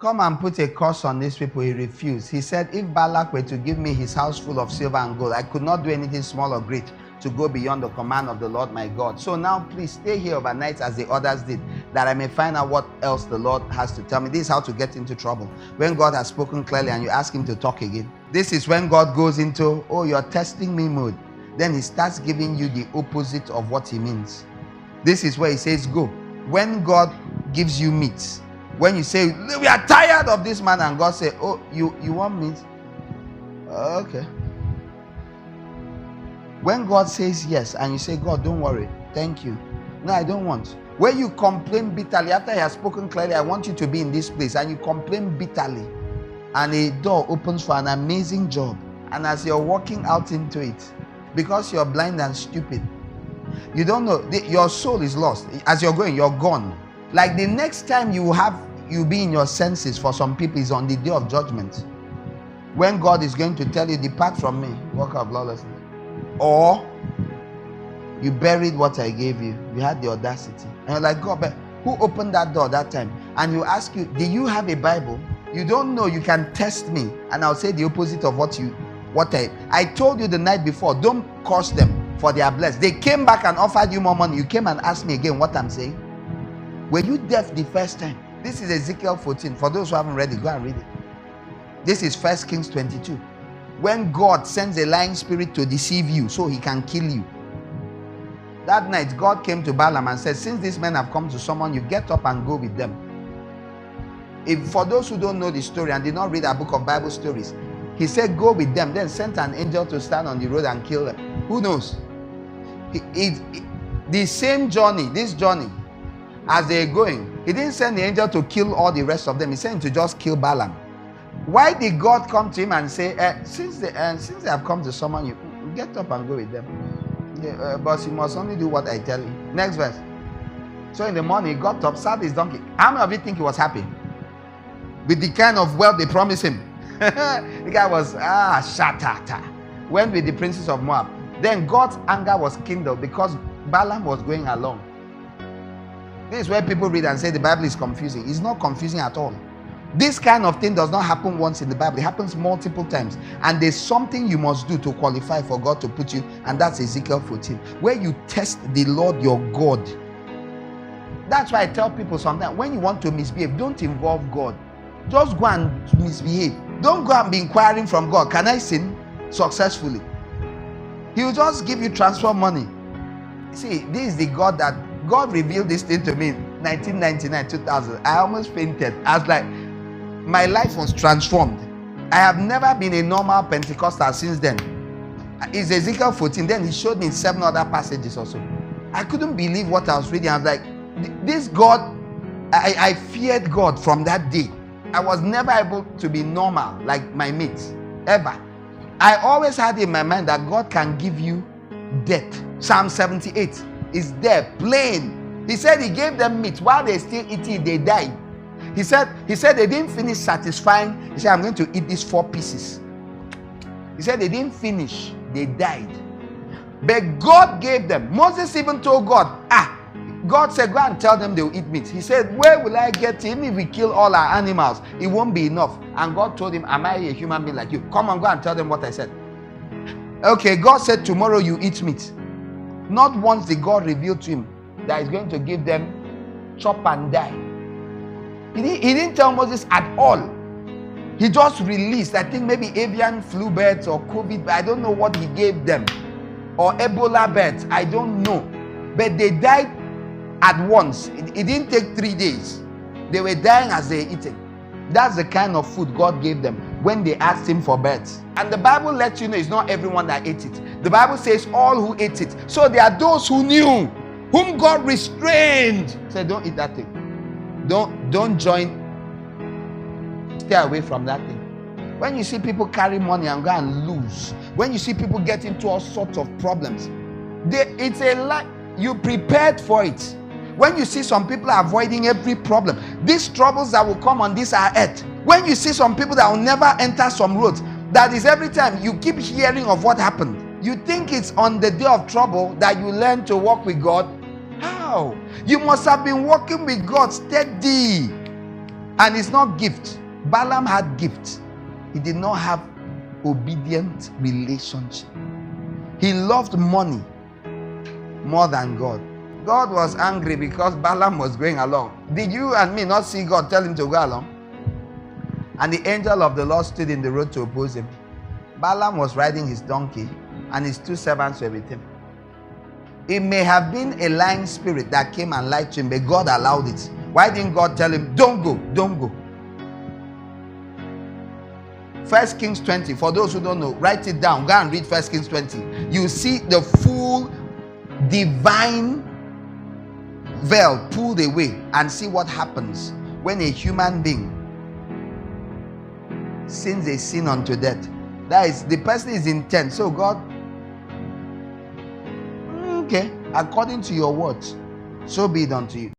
come and put a curse on these people. He refused. He said, if Balak were to give me his house full of silver and gold, I could not do anything small or great to go beyond the command of the Lord my God. So now please stay here overnight as the others did, that I may find out what else the Lord has to tell me. This is how to get into trouble. When God has spoken clearly and you ask him to talk again. This is when God goes into, oh, you're testing me mode. Then he starts giving you the opposite of what he means. This is where he says, go. When God gives you meat, when you say, we are tired of this man, and God say, oh, you want meat? Okay. When God says yes, and you say, God, don't worry, thank you. No, I don't want. When you complain bitterly, after he has spoken clearly, I want you to be in this place, and you complain bitterly, and a door opens for an amazing job. And as you're walking out into it, because you're blind and stupid, you don't know, your soul is lost. As you're going, you're gone. Like the next time you be in your senses for some people is on the day of judgment, when God is going to tell you, depart from me, walk out lawlessly. Or you buried what I gave you. You had the audacity, and you're like, God, but who opened that door that time? And you ask you, do you have a Bible? You don't know. You can test me, and I'll say the opposite of what I told you the night before. Don't curse them, for they are blessed. They came back and offered you more money. You came and asked me again what I'm saying. Were you deaf the first time? This is Ezekiel 14. For those who haven't read it, go and read it. This is 1 Kings 22. When God sends a lying spirit to deceive you so he can kill you. That night, God came to Balaam and said, since these men have come to summon you, get up and go with them. If for those who don't know the story and did not read a book of Bible stories, he said, go with them, then sent an angel to stand on the road and kill them. Who knows? The same journey, this journey, as they're going, he didn't send the angel to kill all the rest of them. He sent him to just kill Balaam. Why did God come to him and say, since they have come to summon you, get up and go with them? But you must only do what I tell you. Next verse. So in the morning, he got up, sat his donkey. How many of you think he was happy with the kind of wealth they promised him? The guy was, shatata. Went with the princes of Moab. Then God's anger was kindled because Balaam was going along. This is where people read and say the Bible is confusing. It's not confusing at all. This kind of thing does not happen once in the Bible. It happens multiple times. And there's something you must do to qualify for God to put you, and that's Ezekiel 14, where you test the Lord your God. That's why I tell people sometimes, when you want to misbehave, don't involve God. Just go and misbehave. Don't go and be inquiring from God, can I sin successfully? He will just give you transfer money. See, this is the God that God revealed this thing to me in 1999, 2000. I almost fainted. I was like, my life was transformed. I have never been a normal Pentecostal since then. It's Ezekiel 14. Then he showed me 7 other passages also. I couldn't believe what I was reading. I was like, this God, I feared God from that day. I was never able to be normal like my mates, ever. I always had in my mind that God can give you death. Psalm 78 is there, plain. He said he gave them meat. While they still eating, they died. He said they didn't finish satisfying. He said, I'm going to eat these 4 pieces. He said they didn't finish. They died. But God gave them. Moses even told God, God said, go and tell them they will eat meat. He said, where will I get him if we kill all our animals? It won't be enough. And God told him, am I a human being like you? Come on, go and tell them what I said. Okay, God said, tomorrow you eat meat. Not once did God reveal to him that he's going to give them chop and die. He didn't tell Moses at all. He just released, I think maybe avian flu birds or COVID, I don't know what he gave them. Or Ebola birds, I don't know. But they died at once. It didn't take 3 days. They were dying as they were eating. That's the kind of food God gave them when they asked him for birds. And the Bible lets you know it's not everyone that ate it. The Bible says all who ate it. So there are those who knew, whom God restrained. Said, don't eat that thing. Don't join. Stay away from that thing. When you see people carry money and go and lose, when you see people get into all sorts of problems, it's a lie. You prepared for it. When you see some people avoiding every problem, these troubles that will come on this earth. When you see some people that will never enter some roads, that is every time you keep hearing of what happened. You think it's on the day of trouble that you learn to walk with God. How? You must have been walking with God steady. And it's not gift. Balaam had gift. He did not have obedient relationship. He loved money more than God. God was angry because Balaam was going along. Did you and me not see God tell him to go along? And the angel of the Lord stood in the road to oppose him. Balaam was riding his donkey and his 2 servants were with him. It may have been a lying spirit that came and lied to him, but God allowed it. Why didn't God tell him, don't go, don't go? 1 Kings 20, for those who don't know, write it down. Go and read 1 Kings 20. You see the full divine veil pulled away and see what happens when a human being sins a sin unto death. That is, the person is intent. So God, okay, according to your words, so be it unto you.